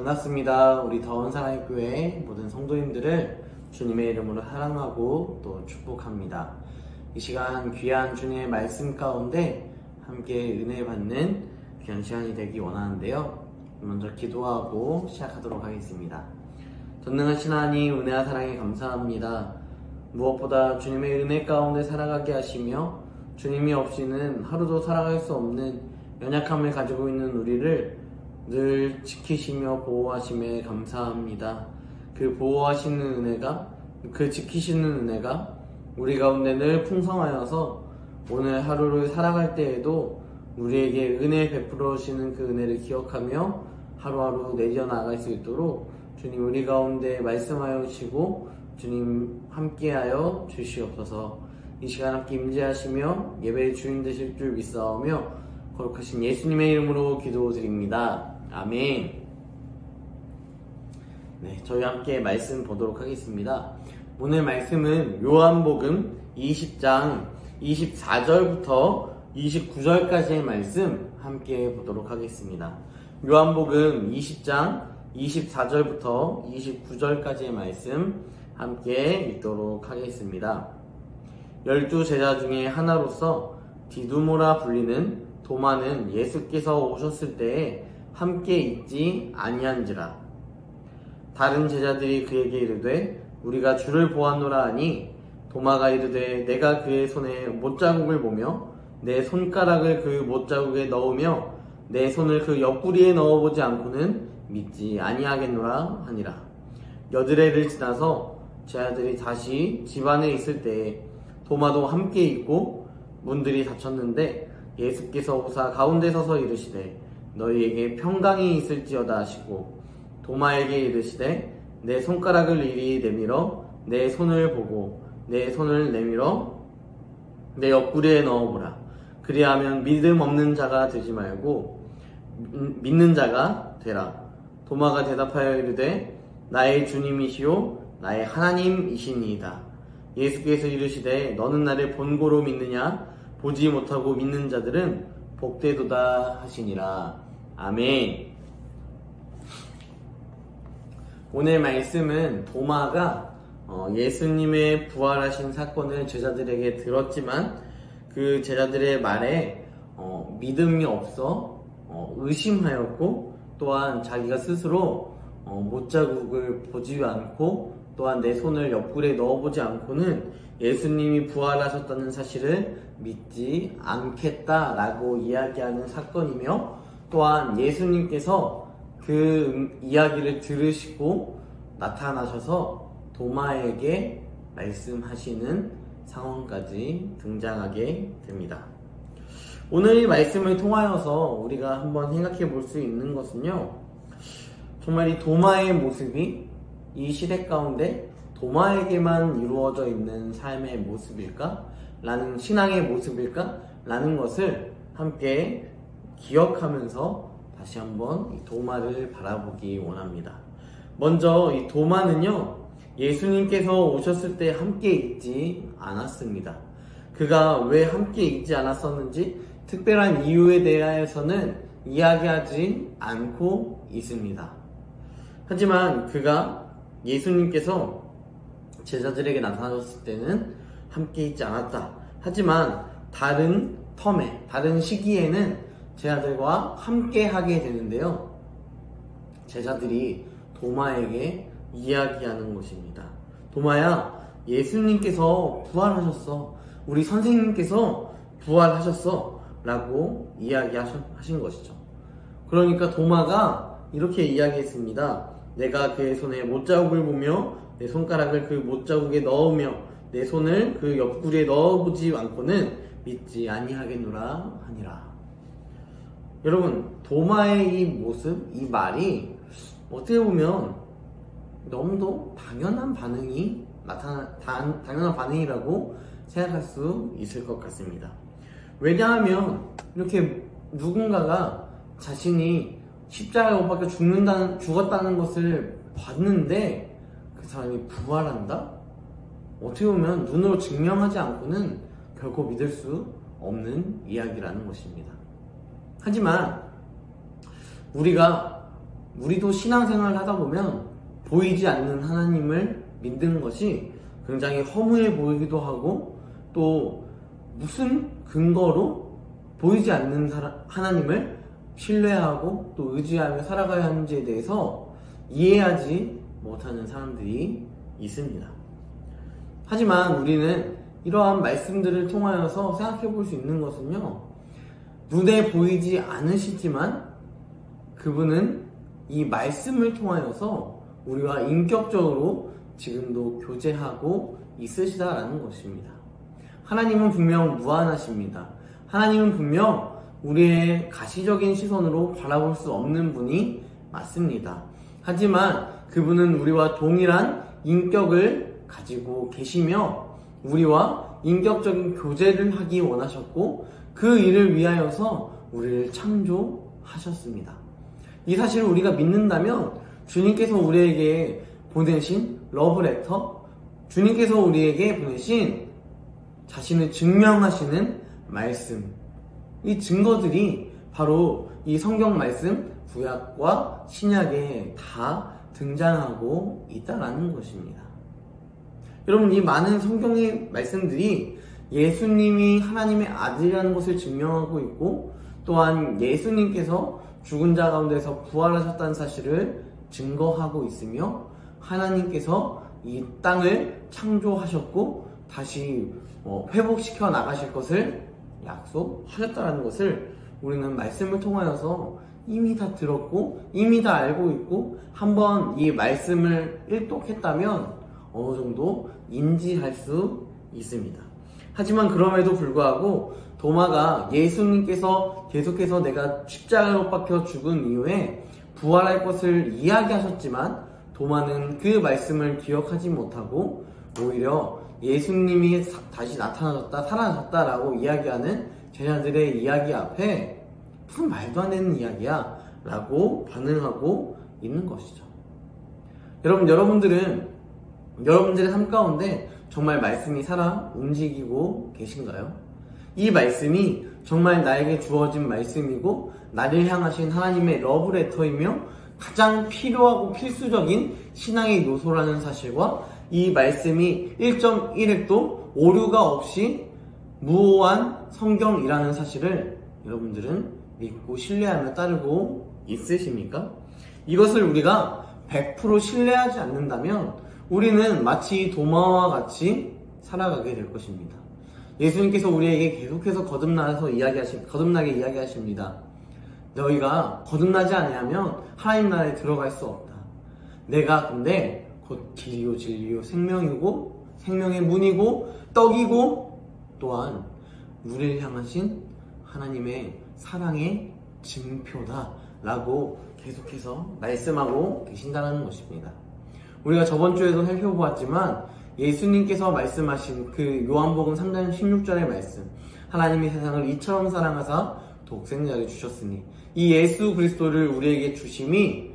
반갑습니다. 우리 더운 사랑의 교회 모든 성도님들을 주님의 이름으로 사랑하고 또 축복합니다. 이 시간 귀한 주님의 말씀 가운데 함께 은혜 받는 귀한 시간이 되기 원하는데요. 먼저 기도하고 시작하도록 하겠습니다. 전능하신 하나님, 은혜와 사랑에 감사합니다. 무엇보다 주님의 은혜 가운데 살아가게 하시며 주님이 없이는 하루도 살아갈 수 없는 연약함을 가지고 있는 우리를 늘 지키시며 보호하심에 감사합니다. 그 보호하시는 은혜가, 그 지키시는 은혜가 우리 가운데 늘 풍성하여서 오늘 하루를 살아갈 때에도 우리에게 은혜 베풀어 주시는 그 은혜를 기억하며 하루하루 내려나갈 수 있도록 주님 우리 가운데 말씀하여 주시고 주님 함께하여 주시옵소서. 이 시간 함께 임재하시며 예배의 주인 되실 줄 믿사오며 거룩하신 예수님의 이름으로 기도드립니다. 아멘. 네, 저희 함께 말씀 보도록 하겠습니다. 오늘 말씀은 요한복음 20장 24절부터 29절까지의 말씀 함께 보도록 하겠습니다. 요한복음 20장 24절부터 29절까지의 말씀 함께 읽도록 하겠습니다. 12제자 중에 하나로서 디두모라 불리는 도마는 예수께서 오셨을 때에 함께 있지 아니한지라. 다른 제자들이 그에게 이르되 우리가 주를 보았노라 하니 도마가 이르되 내가 그의 손에 못자국을 보며 내 손가락을 그 못자국에 넣으며 내 손을 그 옆구리에 넣어보지 않고는 믿지 아니하겠노라 하니라. 여드레를 지나서 제자들이 다시 집 안에 있을 때에 도마도 함께 있고 문들이 닫혔는데 예수께서 오사 가운데 서서 이르시되 너희에게 평강이 있을지어다 하시고 도마에게 이르시되 내 손가락을 이리 내밀어 내 손을 보고 내 손을 내밀어 내 옆구리에 넣어보라. 그리하면 믿음 없는 자가 되지 말고 믿는 자가 되라. 도마가 대답하여 이르되 나의 주님이시요 나의 하나님이시니이다. 예수께서 이르시되 너는 나를 본고로 믿느냐? 보지 못하고 믿는 자들은 복되도다 하시니라. 아멘. 오늘 말씀은 도마가 예수님의 부활하신 사건을 제자들에게 들었지만 그 제자들의 말에 믿음이 없어 의심하였고 또한 자기가 스스로 못자국을 보지 않고 또한 내 손을 옆구리에 넣어보지 않고는 예수님이 부활하셨다는 사실을 믿지 않겠다라고 이야기하는 사건이며 또한 예수님께서 그 이야기를 들으시고 나타나셔서 도마에게 말씀하시는 상황까지 등장하게 됩니다. 오늘 이 말씀을 통하여서 우리가 한번 생각해 볼 수 있는 것은요, 정말 이 도마의 모습이 이 시대 가운데 도마에게만 이루어져 있는 삶의 모습일까? 라는 신앙의 모습일까? 라는 것을 함께 기억하면서 다시 한번 이 도마를 바라보기 원합니다. 먼저 이 도마는요, 예수님께서 오셨을 때 함께 있지 않았습니다. 그가 왜 함께 있지 않았었는지 특별한 이유에 대해서는 이야기하지 않고 있습니다. 하지만 그가 예수님께서 제자들에게 나타나셨을 때는 함께 있지 않았다. 하지만 다른 텀에, 다른 시기에는 제자들과 함께 하게 되는데요. 제자들이 도마에게 이야기하는 것입니다. 도마야, 예수님께서 부활하셨어. 우리 선생님께서 부활하셨어. 라고 이야기하신 것이죠. 그러니까 도마가 이렇게 이야기했습니다. 내가 그의 손에 못자국을 보며 내 손가락을 그 못자국에 넣으며 내 손을 그 옆구리에 넣어보지 않고는 믿지 아니하겠노라 하니라. 여러분, 도마의 이 모습, 이 말이 어떻게 보면 너무도 당연한 당연한 반응이라고 생각할 수 있을 것 같습니다. 왜냐하면 이렇게 누군가가 자신이 십자가에 못 박혀 죽었다는 것을 봤는데 그 사람이 부활한다? 어떻게 보면 눈으로 증명하지 않고는 결코 믿을 수 없는 이야기라는 것입니다. 하지만 우리가 우리도 신앙생활을 하다 보면 보이지 않는 하나님을 믿는 것이 굉장히 허무해 보이기도 하고, 또 무슨 근거로 보이지 않는 하나님을 신뢰하고 또 의지하며 살아가야 하는지에 대해서 이해하지 못하는 사람들이 있습니다. 하지만 우리는 이러한 말씀들을 통하여서 생각해 볼 수 있는 것은요, 눈에 보이지 않으시지만 그분은 이 말씀을 통하여서 우리와 인격적으로 지금도 교제하고 있으시다라는 것입니다. 하나님은 분명 무한하십니다. 하나님은 분명 우리의 가시적인 시선으로 바라볼 수 없는 분이 맞습니다. 하지만 그분은 우리와 동일한 인격을 가지고 계시며 우리와 인격적인 교제를 하기 원하셨고, 그 일을 위하여서 우리를 창조하셨습니다. 이 사실을 우리가 믿는다면 주님께서 우리에게 보내신 러브레터, 주님께서 우리에게 보내신 자신을 증명하시는 말씀, 이 증거들이 바로 이 성경 말씀, 구약과 신약에 다 등장하고 있다는 것입니다. 여러분, 이 많은 성경의 말씀들이 예수님이 하나님의 아들이라는 것을 증명하고 있고, 또한 예수님께서 죽은 자 가운데서 부활하셨다는 사실을 증거하고 있으며, 하나님께서 이 땅을 창조하셨고 다시 회복시켜 나가실 것을 약속하셨다는 것을 우리는 말씀을 통하여서 이미 다 들었고 이미 다 알고 있고, 한번 이 말씀을 일독했다면 어느 정도 인지할 수 있습니다. 하지만 그럼에도 불구하고 도마가 예수님께서 계속해서 내가 십자가에 못 박혀 죽은 이후에 부활할 것을 이야기하셨지만, 도마는 그 말씀을 기억하지 못하고 오히려 예수님이 다시 나타나셨다, 살아나셨다 라고 이야기하는 제자들의 이야기 앞에 무슨 말도 안 되는 이야기야 라고 반응하고 있는 것이죠. 여러분들은 여러분들의 삶 가운데 정말 말씀이 살아 움직이고 계신가요? 이 말씀이 정말 나에게 주어진 말씀이고 나를 향하신 하나님의 러브레터이며 가장 필요하고 필수적인 신앙의 요소라는 사실과, 이 말씀이 1.1획도 오류가 없이 무오한 성경이라는 사실을 여러분들은 믿고 신뢰하며 따르고 있으십니까? 이것을 우리가 100% 신뢰하지 않는다면 우리는 마치 도마와 같이 살아가게 될 것입니다. 예수님께서 우리에게 계속해서 거듭나게 이야기하십니다. 너희가 거듭나지 아니하면 하나님 나라에 들어갈 수 없다. 내가 근데 곧 길이요 진리요 생명이고 생명의 문이고 떡이고 또한 우리를 향하신 하나님의 사랑의 증표다 라고 계속해서 말씀하고 계신다는 것입니다. 우리가 저번 주에도 살펴보았지만 예수님께서 말씀하신 그 요한복음 3장 16절의 말씀, 하나님이 세상을 이처럼 사랑하사 독생자를 주셨으니, 이 예수 그리스도를 우리에게 주심이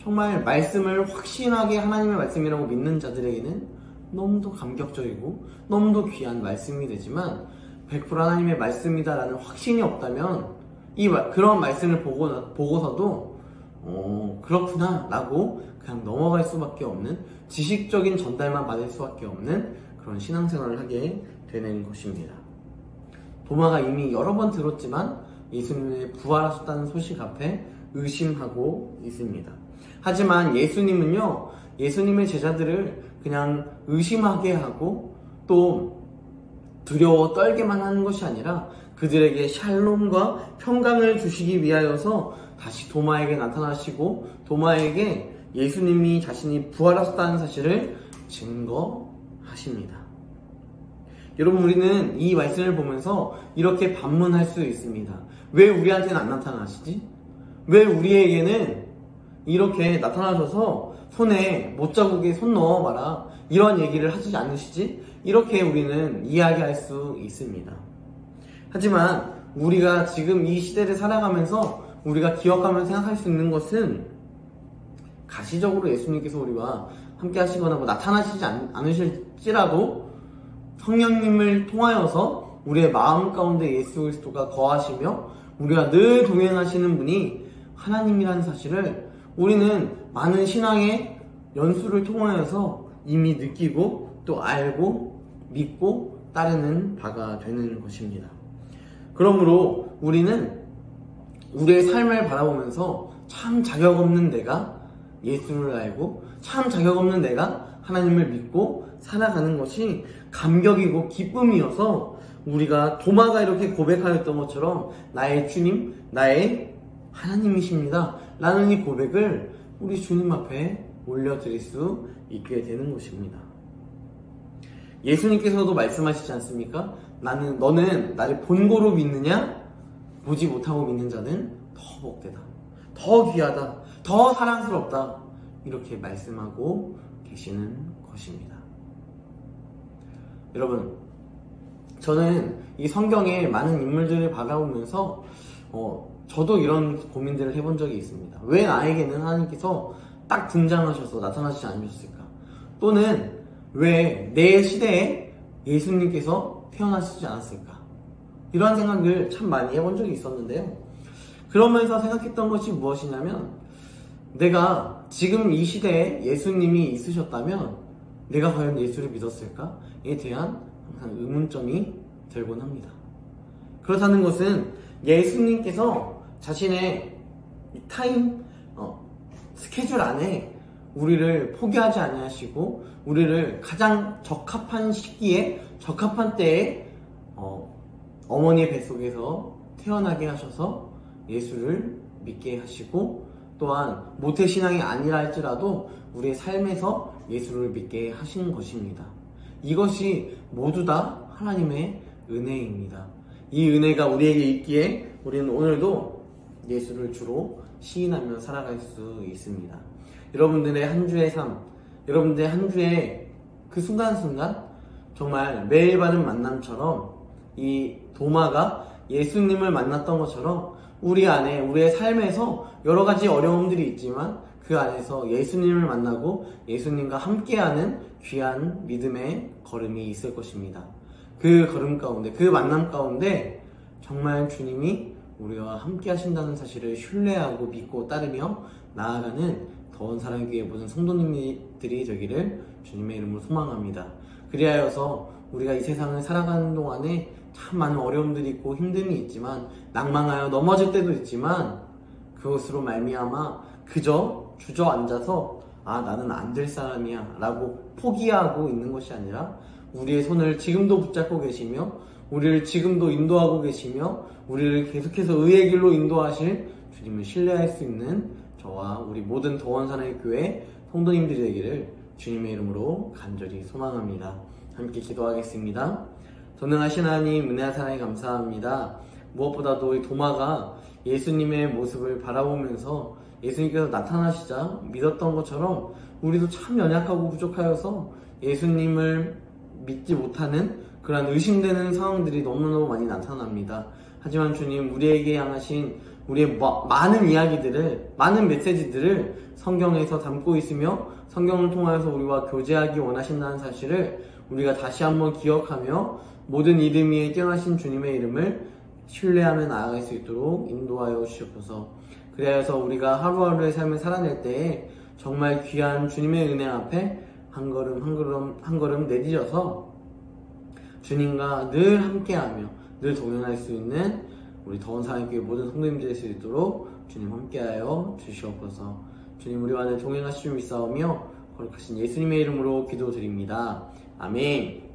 정말 말씀을 확신하게 하나님의 말씀이라고 믿는 자들에게는 너무도 감격적이고 너무도 귀한 말씀이 되지만, 100% 하나님의 말씀이다라는 확신이 없다면 그런 말씀을 보고서도 그렇구나 라고 그냥 넘어갈 수밖에 없는, 지식적인 전달만 받을 수밖에 없는 그런 신앙생활을 하게 되는 것입니다. 도마가 이미 여러 번 들었지만 예수님의 부활하셨다는 소식 앞에 의심하고 있습니다. 하지만 예수님은요, 예수님의 제자들을 그냥 의심하게 하고 또 두려워 떨게만 하는 것이 아니라 그들에게 샬롬과 평강을 주시기 위하여서 다시 도마에게 나타나시고 도마에게 예수님이 자신이 부활하셨다는 사실을 증거하십니다. 여러분, 우리는 이 말씀을 보면서 이렇게 반문할 수 있습니다. 왜 우리한테는 안 나타나시지? 왜 우리에게는 이렇게 나타나셔서 손에 못자국에 손 넣어봐라 이런 얘기를 하지 않으시지? 이렇게 우리는 이야기할 수 있습니다. 하지만 우리가 지금 이 시대를 살아가면서 우리가 기억하면서 생각할 수 있는 것은, 가시적으로 예수님께서 우리와 함께 하시거나 나타나시지 않으실지라도 성령님을 통하여서 우리의 마음 가운데 예수 그리스도가 거하시며 우리가 늘 동행하시는 분이 하나님이라는 사실을 우리는 많은 신앙의 연수를 통하여서 이미 느끼고 또 알고 믿고 따르는 바가 되는 것입니다. 그러므로 우리는 우리의 삶을 바라보면서 참 자격 없는 내가 예수를 알고 참 자격 없는 내가 하나님을 믿고 살아가는 것이 감격이고 기쁨이어서 우리가 도마가 이렇게 고백하였던 것처럼 나의 주님, 나의 하나님이십니다 라는 이 고백을 우리 주님 앞에 올려드릴 수 있게 되는 것입니다. 예수님께서도 말씀하시지 않습니까? 너는 나를 본고로 믿느냐? 보지 못하고 믿는 자는 더 복되다, 더 귀하다, 더 사랑스럽다, 이렇게 말씀하고 계시는 것입니다. 여러분, 저는 이 성경의 많은 인물들을 바라보면서 저도 이런 고민들을 해본 적이 있습니다. 왜 나에게는 하나님께서 딱 등장하셔서 나타나시지 않으셨을까? 또는 왜 내 시대에 예수님께서 태어나시지 않았을까? 이러한 생각을 참 많이 해본 적이 있었는데요. 그러면서 생각했던 것이 무엇이냐면, 내가 지금 이 시대에 예수님이 있으셨다면 내가 과연 예수를 믿었을까에 대한 항상 의문점이 들곤 합니다. 그렇다는 것은 예수님께서 자신의 타임 스케줄 안에 우리를 포기하지 아니하시고 우리를 가장 적합한 시기에 적합한 때에 어머니의 뱃속에서 태어나게 하셔서 예수를 믿게 하시고, 또한 모태신앙이 아니라 할지라도 우리의 삶에서 예수를 믿게 하신 것입니다. 이것이 모두 다 하나님의 은혜입니다. 이 은혜가 우리에게 있기에 우리는 오늘도 예수를 주로 시인하며 살아갈 수 있습니다. 여러분들의 한 주의 삶, 여러분들의 한 주의 그 순간순간 정말 매일 받은 만남처럼 이 도마가 예수님을 만났던 것처럼 우리 안에, 우리의 삶에서 여러 가지 어려움들이 있지만 그 안에서 예수님을 만나고 예수님과 함께하는 귀한 믿음의 걸음이 있을 것입니다. 그 걸음 가운데, 그 만남 가운데 정말 주님이 우리와 함께 하신다는 사실을 신뢰하고 믿고 따르며 나아가는 더운 사랑교회 모든 성도님들이 되기를 주님의 이름으로 소망합니다. 그리하여서 우리가 이 세상을 살아가는 동안에 참 많은 어려움들이 있고 힘듦이 있지만, 낭망하여 넘어질 때도 있지만, 그것으로 말미암아 그저 주저앉아서 나는 안 될 사람이야 라고 포기하고 있는 것이 아니라 우리의 손을 지금도 붙잡고 계시며 우리를 지금도 인도하고 계시며 우리를 계속해서 의의 길로 인도하실 주님을 신뢰할 수 있는 저와 우리 모든 더원사랑의 교회 성도님들이 되기를 주님의 이름으로 간절히 소망합니다. 함께 기도하겠습니다. 전능하신 하나님, 은혜와 사랑에 감사합니다. 무엇보다도 이 도마가 예수님의 모습을 바라보면서 예수님께서 나타나시자 믿었던 것처럼 우리도 참 연약하고 부족하여서 예수님을 믿지 못하는 그런 의심되는 상황들이 너무너무 많이 나타납니다. 하지만 주님, 우리에게 향하신 우리의 많은 이야기들을, 많은 메시지들을 성경에서 담고 있으며 성경을 통하여서 우리와 교제하기 원하신다는 사실을 우리가 다시 한번 기억하며 모든 이름 위에 뛰어나신 주님의 이름을 신뢰하며 나아갈 수 있도록 인도하여 주시옵소서. 그래서 우리가 하루하루의 삶을 살아낼 때에 정말 귀한 주님의 은혜 앞에 한 걸음 내디뎌서 주님과 늘 함께하며 늘 동행할 수 있는 우리 더운 사랑교회 모든 성도님들 될 수 있도록 주님 함께하여 주시옵소서. 주님, 우리와 늘 동행하시며 믿사오며 거룩하신 예수님의 이름으로 기도드립니다. 아멘.